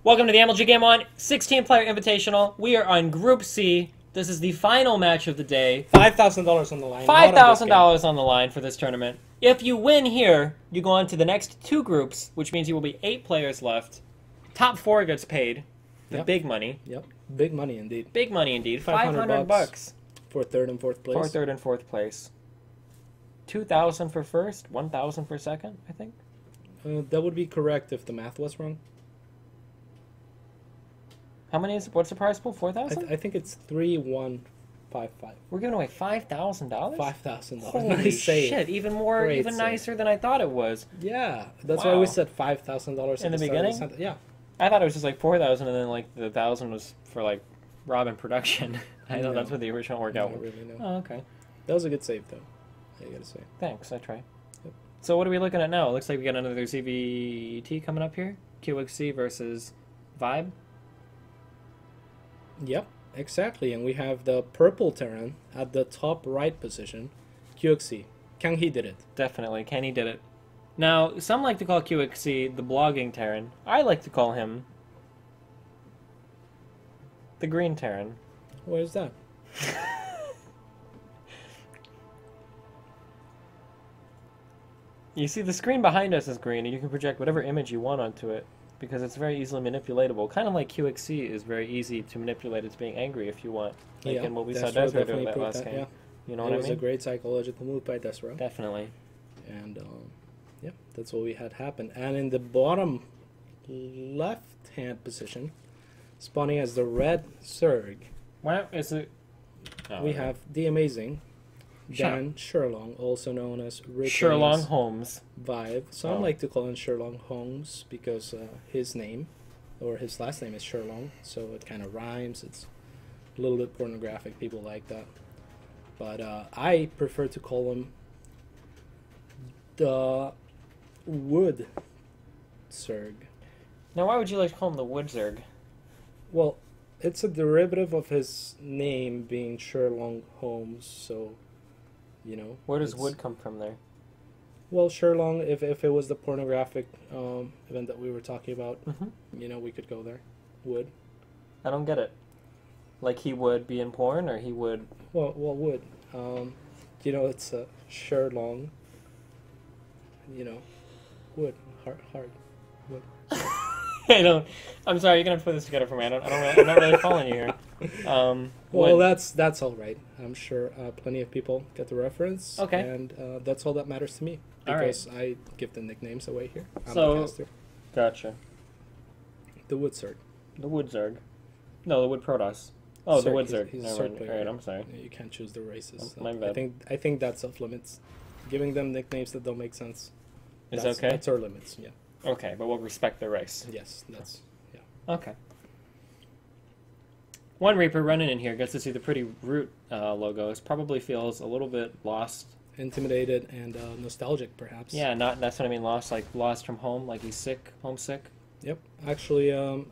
Welcome to the MLG GameOn 16-player Invitational. We are on Group C. This is the final match of the day. $5,000 on the line. $5,000 on the line for this tournament. If you win here, you go on to the next two groups, which means you will be 8 players left. Top 4 gets paid. The big money. Yep, big money indeed. Big money indeed. 500 bucks for third and fourth place. For third and fourth place. 2,000 for first, 1,000 for second, I think. That would be correct if the math was wrong. How many is? What's the prize pool? 4,000? I think it's 3,155. We're giving away $5,000. $5,000. Holy nice shit! save. Even more, Great even save. nicer than I thought it was. Yeah, that's Wow. why we said $5,000 In the beginning. Yeah, I thought it was just like 4,000, and then like the 1,000 was for like Robin production. I know that's what the original workout was. Really know. Oh, okay. That was a good save, though. I gotta say. Thanks. I try. Yep. So what are we looking at now? It looks like we got another CVT coming up here. QXC versus Vibe. Yep, exactly. And we have the purple Terran at the top right position. QXC. Kang He did it. Definitely. Kenny did it. Now, some like to call QXC the blogging Terran. I like to call him the green Terran. What is that? You see, the screen behind us is green, and you can project whatever image you want onto it, because it's very easily manipulatable. Kind of like QXC is very easy to manipulate. It's being angry if you want. Like in what we saw Desra doing that last game. Yeah. You know what I mean? It was a great psychological move by Desra. Definitely. And, yeah, that's what we had happen. And in the bottom left-hand position, spawning as the red Zerg, Well, is it... Oh, we have the amazing Dan Sherlong, also known as Rick Sherlock Holmes. Vibe. Some like to call him Sherlock Holmes because his name, or his last name is Sherlong, so it kind of rhymes. It's a little bit pornographic. People like that. But I prefer to call him the Wood Zerg. Now, why would you like to call him the Wood Zerg? Well, it's a derivative of his name being Sherlock Holmes, so, you know. Where does wood come from there? Well, Sherlock, if it was the pornographic event that we were talking about, you know, we could go there. Wood. I don't get it. Like he would be in porn, or he would... Well, wood. You know, it's a Sherlock. You know, wood. Hard. Wood. I don't... I'm sorry, you're going to have to put this together for me. I'm not really following you here. Well, that's all right. I'm sure plenty of people get the reference. Okay. And that's all that matters to me. Because I give the nicknames away here. I'm the caster. Gotcha. The Wood Zerg. The Wood Zerg. No, the Wood Protoss. Oh, the Wood Zerg. He's a Never Zerg mind. player. All right, I'm sorry. You can't choose the races. My bad. I think that's off limits. Giving them nicknames that don't make sense. Is okay? That's our limits, yeah. Okay, but we'll respect their race. Yes, that's... yeah. Okay. One Reaper running in here gets to see the pretty root logos. Probably feels a little bit lost. Intimidated and nostalgic, perhaps. Yeah, that's what I mean. Lost, like lost from home, like he's sick, homesick. Yep. Actually, a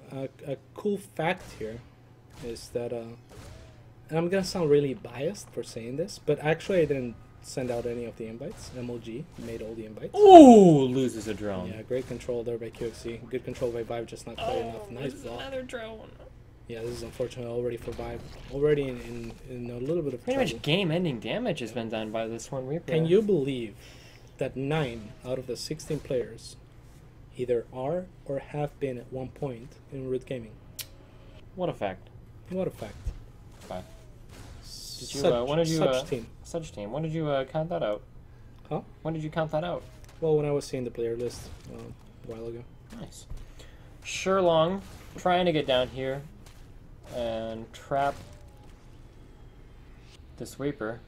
cool fact here is that, and I'm gonna sound really biased for saying this, but actually I didn't send out any of the invites. MLG made all the invites. Ooh, loses a drone. Yeah, great control there by QXC. Good control by Vibe, just not quite enough. Nice block. Another drone. Yeah, this is unfortunate already for Vibe. Already in a little bit of Pretty trouble. much game-ending damage has been done by this one Reaper. Can you believe that 9 out of the 16 players either are or have been at one point in Root Gaming? What a fact. What a fact. Okay. Did you, Such team. When did you count that out? Huh? When did you count that out? Well, when I was seeing the player list a while ago. Nice. Sherlong trying to get down here and trap this Reaper.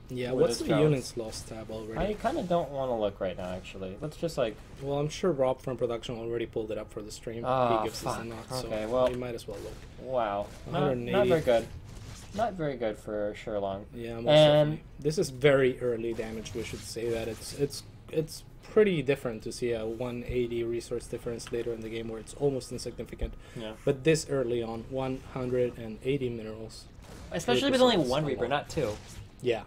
Yeah, with what's his the drones. units lost tab already? I kind of don't want to look right now, actually. Let's just like... Well, I'm sure Rob from production already pulled it up for the stream. Oh, he gives us a nod, okay, so well, you might as well look. Wow. Not 180. very good. Not very good for Sherlong. Yeah, most And definitely. This is very early damage. We should say that it's pretty different to see a 180 resource difference later in the game where it's almost insignificant. Yeah. But this early on, 180 minerals. Especially with only one Reaper, not two. Yeah.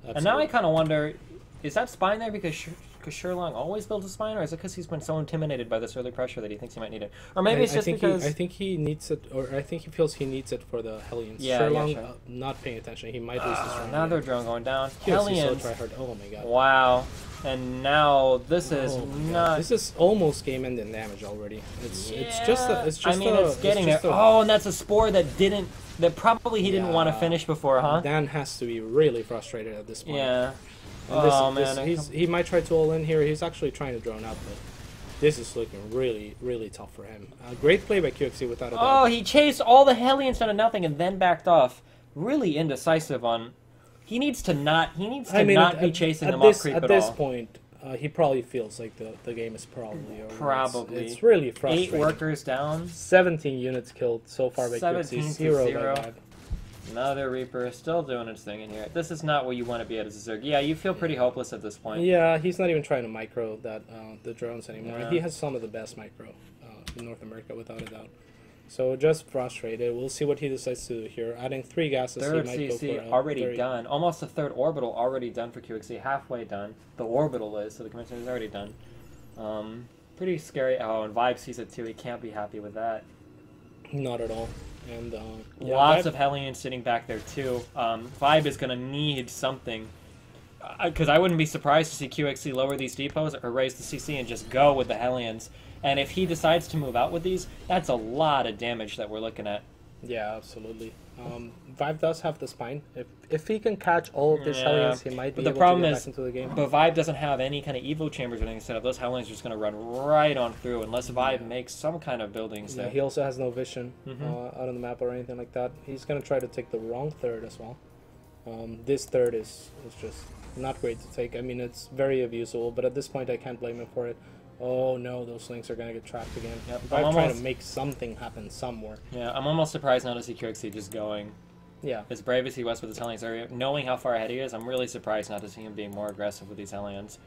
Absolutely. And now I kind of wonder, is that spine there because because Sherlong always builds a spine, or is it because he's been so intimidated by this early pressure that he thinks he might need it? Or maybe it's just because... I think he needs it, or I think he feels he needs it for the Hellions. Yeah, Sherlong, sure. Not paying attention, he might lose this drone. Another drone going down. Hellions. So oh my god. Wow. And now this is not... This is almost game-ending damage already. It's just it's getting there. Oh, and that's a Spore that didn't... That probably he didn't want to finish before, huh? Dan has to be really frustrated at this point. Yeah. And he might try to all in here. He's actually trying to drone up, but this is looking really, really tough for him. Great play by QXC without a doubt. Oh, he chased all the Hellions down to nothing and then backed off. Really indecisive on... He needs to not be chasing them off creep at all. At this point, he probably feels like the game is probably over. Probably. It's really frustrating. 8 workers down. 17 units killed so far by QXC. 0 by Vibe. Another Reaper still doing its thing in here. This is not where you want to be at as a Zerg. Yeah, you feel pretty hopeless at this point. Yeah, he's not even trying to micro the drones anymore. Yeah. He has some of the best micro in North America, without a doubt. So just frustrated. We'll see what he decides to do here. Adding 3 gases, third he might go for already done. Almost a third orbital already done for QXC. Halfway done. The orbital is, so the commencement is already done. Pretty scary. Oh, and Vibe sees it too. He can't be happy with that. Not at all. And lots of Hellions sitting back there too. Vibe is going to need something. Because I wouldn't be surprised to see QXC lower these depots or raise the CC and just go with the Hellions. And if he decides to move out with these, that's a lot of damage that we're looking at. Yeah, absolutely. Vibe does have the spine. If he can catch all of these Hellions, he might be able to get back into the game. But Vibe doesn't have any kind of Evo chambers or anything set up. Those Hellions are just going to run right on through unless Vibe makes some kind of buildings there. He also has no vision out on the map or anything like that. He's going to try to take the wrong third as well. This third is just not great to take. I mean, it's very abusable, but at this point I can't blame him for it. Oh no, those links are going to get trapped again. Yep. I'm trying to make something happen somewhere. Yeah, I'm almost surprised now to see QXC just going. Yeah. As brave as he was with his Hellions area, knowing how far ahead he is, I'm really surprised not to see him being more aggressive with these Hellions.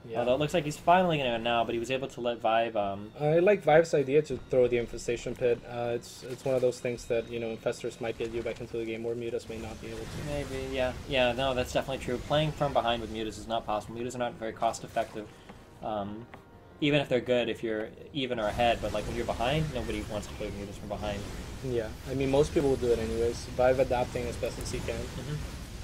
Yeah. Although it looks like he's finally going to now, but he was able to let Vibe... I like Vibe's idea to throw the Infestation Pit. It's one of those things that, you know, Infestors might get you back into the game, or Mutas may not be able to. Maybe, yeah. Yeah, no, that's definitely true. Playing from behind with Mutas is not possible. Mutas are not very cost-effective. Even if they're good, if you're even or ahead, but like when you're behind, nobody wants to play Mutas from behind. Yeah, I mean, most people will do it anyways. Vibe adapting as best as he can.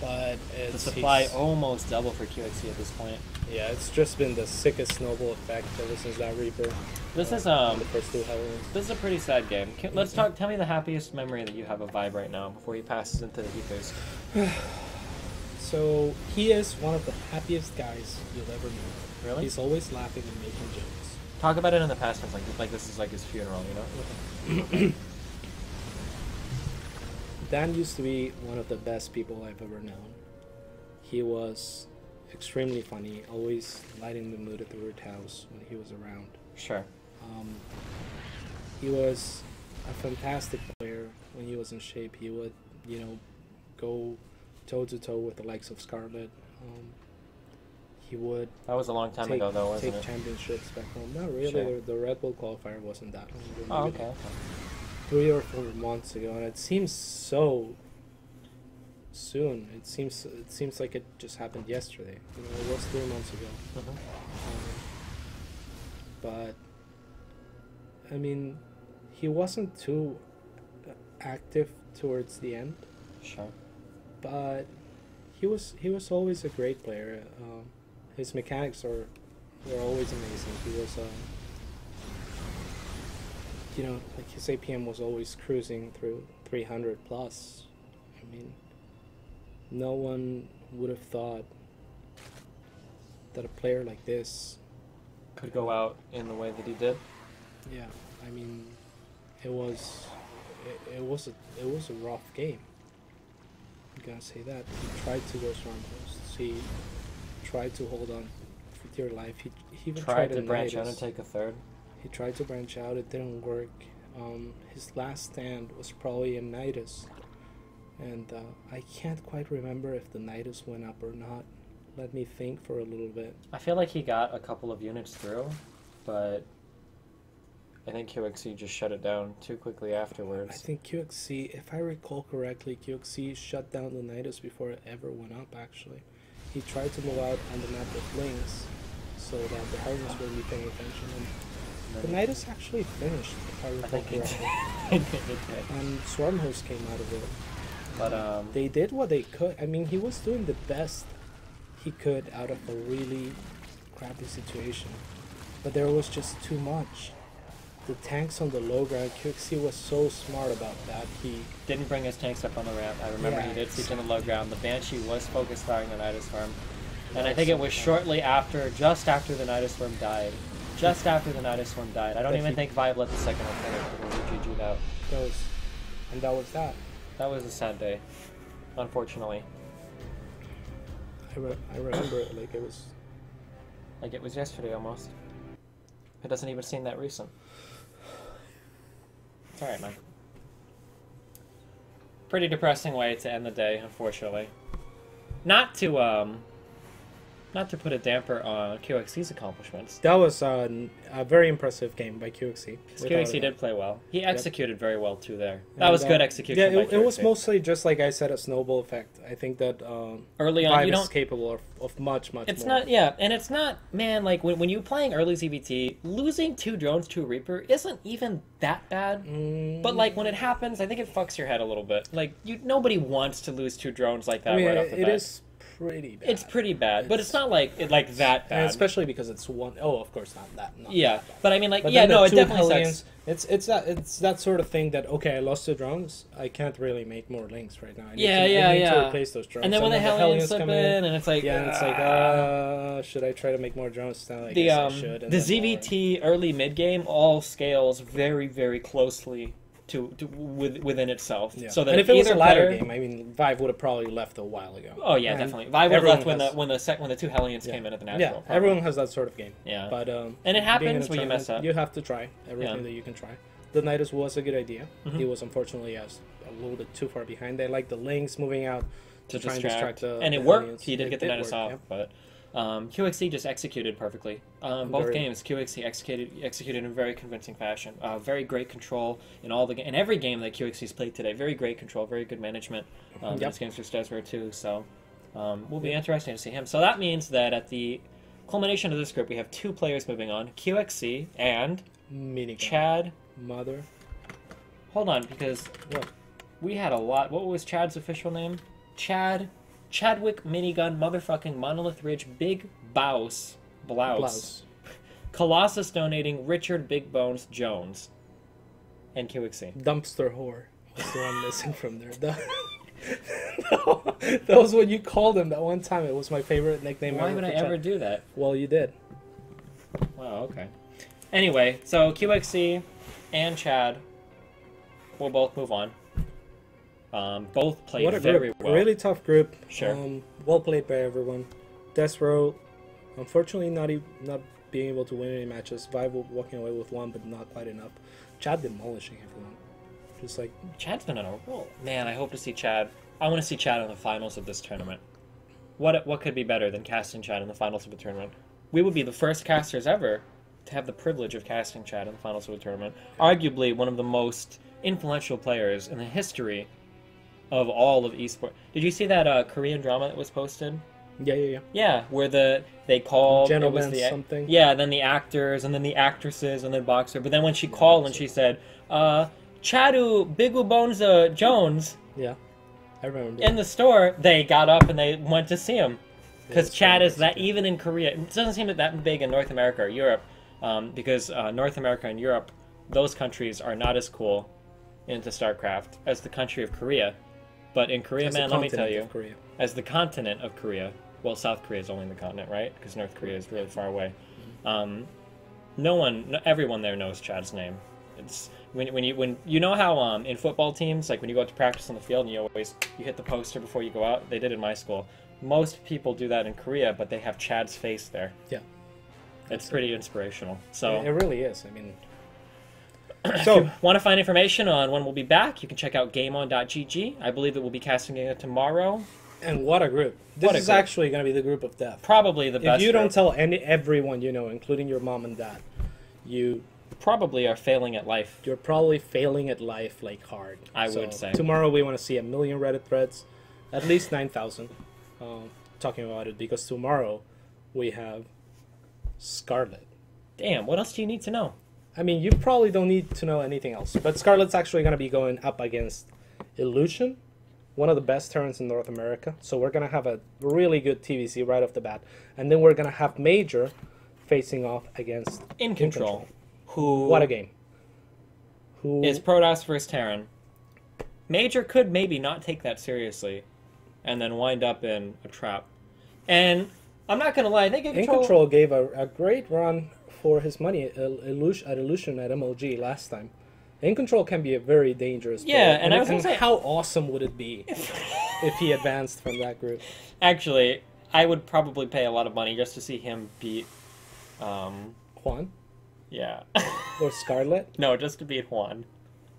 But the supply almost double for QXC at this point. Yeah, it's just been the sickest snowball effect ever since that Reaper. This is the first 2 Hellions. This is a pretty sad game. Let's talk. Tell me the happiest memory that you have of Vibe right now before he passes into the ethers. So he is one of the happiest guys you'll ever meet. Really? He's always laughing and making jokes. Talk about it in the past tense, like this is like his funeral, you know? Dan used to be one of the best people I've ever known. He was extremely funny, always lighting the mood at the Root House when he was around. Sure. He was a fantastic player when he was in shape. He would, you know, go toe-to-toe with the likes of Scarlet. He would... That was a long time ago, though, wasn't it? Take championships back home. Not really. Sure. The Red Bull qualifier wasn't that long ago. Oh, okay. 3 or 4 months ago, and it seems so soon. It seems like it just happened yesterday. You know, it was 3 months ago. But I mean, he wasn't too active towards the end. Sure. But he was always a great player. His mechanics were always amazing. He was you know, like his APM was always cruising through 300 plus. I mean, no one would have thought that a player like this could go out in the way that he did. Yeah, I mean, it was a rough game. I'm gonna say that. He tried to go Stormhosts. He tried to hold on for dear life. He even tried to branch out and take a third. He tried to branch out, it didn't work. His last stand was probably a Nidus. And I can't quite remember if the Nidus went up or not. Let me think for a little bit. I feel like he got a couple of units through, but I think QXC just shut it down too quickly afterwards. I think QXC, if I recall correctly, QXC shut down the Nidus before it ever went up, actually. He tried to move out on the map with Lynx, so that the Hellions wouldn't be paying attention. And the Nidus actually finished, if I recall correctly. And Swarmhost came out of it. But they did what they could. I mean, he was doing the best he could out of a really crappy situation. But there was just too much. The tanks on the low ground, QXC was so smart about that. He didn't bring his tanks up on the ramp. I remember he did siege on the low ground. The Banshee was focused firing the Nidus Storm. And I think it was shortly after, just after the Nidus Storm died. Just after the Nidus Storm died. I don't even think Vive let the second alternative GG'd out. That was that. That was a sad day, unfortunately. I remember it like it was... Like it was yesterday almost. It doesn't even seem that recent. It's alright, man. Pretty depressing way to end the day, unfortunately. Not to put a damper on QXC's accomplishments. That was a very impressive game by QXC. QXC did play well. He executed very well too there. That was good execution by QXC. It was mostly just like I said, a snowball effect. I think that early on you is capable of much it's more. Not, yeah, and it's not, man, like when you're playing early ZBT, losing 2 drones to a Reaper isn't even that bad. But like when it happens, I think it fucks your head a little bit. Like nobody wants to lose 2 drones like that right off the bat. It is pretty bad. It's pretty bad, but it's not like that bad. And especially because it's one. Oh, of course not that. Yeah, that bad. but I mean, like, but yeah, no, it definitely Hellions, sucks. It's that sort of thing that okay, I lost 2 drones. I can't really make more links right now. I need to replace those drones. And then when the Hellions slip in, and it's like, and it's like, should I try to make more drones? Now I guess I should. The ZVT early mid game all scales very, very closely within itself. Yeah. So that and if it was a ladder game, I mean, Vive would have probably left a while ago. Oh yeah, definitely. Vive would have left when the 2 Hellions came in at the natural. Yeah, everyone has that sort of game. Yeah. But and it happens when you mess up. You have to try everything that you can try. The Nidus was a good idea. He was unfortunately a little bit too far behind. I like the Lynx moving out to try and distract the and it the worked. Hellions. He did get the Nidus off, but QXC just executed perfectly. Both games, QXC executed in a very convincing fashion. Very great control in in every game that QXC's played today. Very great control, very good management. These games for Stesmer too. So will be interesting to see him. So that means that at the culmination of this group, we have 2 players moving on: QXC and Chad. Mother. Hold on, because we had a lot. What was Chad's official name? Chadwick Minigun Motherfucking Monolith Ridge Big Blouse. Colossus donating Richard Big Bones Jones. And QXC. Dumpster Whore was the one missing from there. That was what you called him that one time. It was my favorite nickname ever. Why would I ever do that? Well, you did. Wow, okay. Anyway, so QXC and Chad will both move on. Both played very well. A really tough group. Sure. Well played by everyone. Destro, unfortunately, not being able to win any matches. Vive walking away with 1, but not quite enough. Chad demolishing everyone. Just like Chad's been on a roll. Man, I hope to see Chad. I want to see Chad in the finals of this tournament. What could be better than casting Chad in the finals of a tournament? We would be the first casters ever to have the privilege of casting Chad in the finals of a tournament. Arguably one of the most influential players in the history of all of esports. Did you see that Korean drama that was posted? Yeah. Yeah, where they called Gentleman something. Yeah, then the actors and then the actresses and then Boxer. But then when she called and she said, Chadu Bigu Bones Jones. Yeah, I remember. In the store, they got up and they went to see him. Because Chad is that, even in Korea, it doesn't seem that big in North America or Europe. Because North America and Europe, those countries are not as cool into StarCraft as the country of Korea. But in Korea, man, let me tell you, as the continent of Korea, well, South Korea is only the continent, right? Because North Korea is really far away. Everyone there knows Chad's name. It's when you know how in football teams, like when you go out to practice on the field and you hit the poster before you go out. They did in my school. Most people do that in Korea, but they have Chad's face there. Yeah, it's pretty inspirational. So it really is. I mean. So, if you want to find information on when we'll be back, you can check out GameOn.gg. I believe that we'll be casting it tomorrow. And what a group. This is actually going to be the group of death. Probably the best. If you don't tell everyone you know, including your mom and dad, you probably are failing at life. You're probably failing at life like hard. I would say. Tomorrow we want to see 1 million Reddit threads, at least 9,000 talking about it, because tomorrow we have Scarlet. Damn, what else do you need to know? I mean, you probably don't need to know anything else, but Scarlet's actually going to be going up against Illusion, one of the best Terrans in North America. So we're going to have a really good TVC right off the bat. And then we're going to have Major facing off against In Control. Who What a game. Who is Protoss versus Terran. Major could maybe not take that seriously and then wind up in a trap. And I'm not going to lie, I think In Control gave a great run for his money at Illusion at MLG last time. In Control can be a very dangerous Yeah, player. and I was going to say, how awesome would it be if he advanced from that group? actually, I would probably pay a lot of money just to see him beat, Juan? yeah. Or Scarlet? No, just to beat Juan.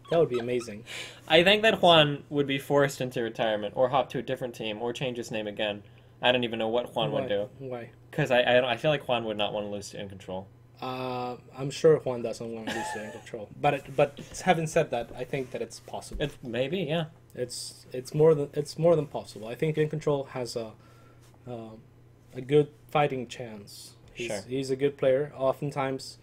That would be amazing. I think that Juan would be forced into retirement or hop to a different team or change his name again. I don't even know what Juan would do. Why? Because I feel like Juan would not want to lose to In Control. I'm sure Juan doesn't want to lose to In Control. But having said that, I think that it's possible. Maybe, yeah. It's more than possible. I think In Control has a good fighting chance. He's a good player. Oftentimes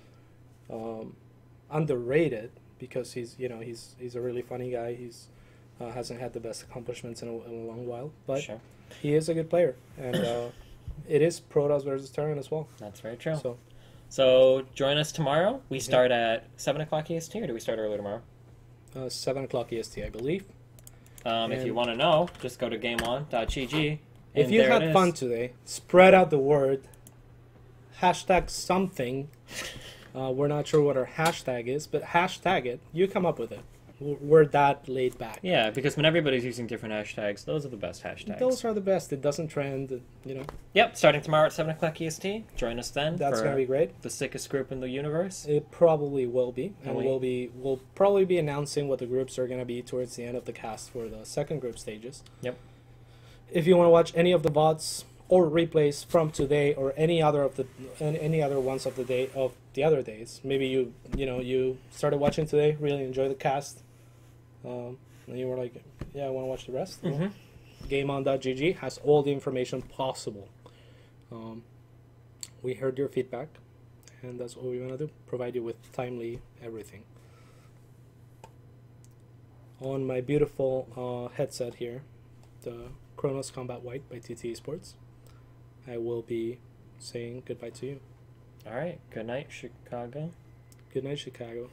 underrated because he's a really funny guy. He's hasn't had the best accomplishments in a long while, but he is a good player, and it is Protoss versus Terran as well. That's very true. So join us tomorrow. We start at 7 o'clock EST, or do we start early tomorrow? 7 o'clock EST, I believe. If you want to know, just go to GameOn.gg. If you had fun today, spread out the word. Hashtag something. We're not sure what our hashtag is, but hashtag it. You come up with it. We're that laid back. Yeah, because when everybody's using different hashtags, those are the best hashtags. Those are the best. It doesn't trend, Yep, starting tomorrow at 7 o'clock EST. Join us then. That's going to be great. The sickest group in the universe. It probably will be. And we'll probably be announcing what the groups are going to be towards the end of the cast for the second group stages. Yep. If you want to watch any of the VODs or replays from today or any other ones of the other days, maybe you started watching today, really enjoy the cast, and you were like, yeah, I want to watch the rest. GameOn.gg has all the information possible. We heard your feedback, and that's what we want to do, provide you with timely everything. On my beautiful headset here, the Kronos Combat White by TT Esports, I will be saying goodbye to you. All right. Good night, Chicago. Good night, Chicago.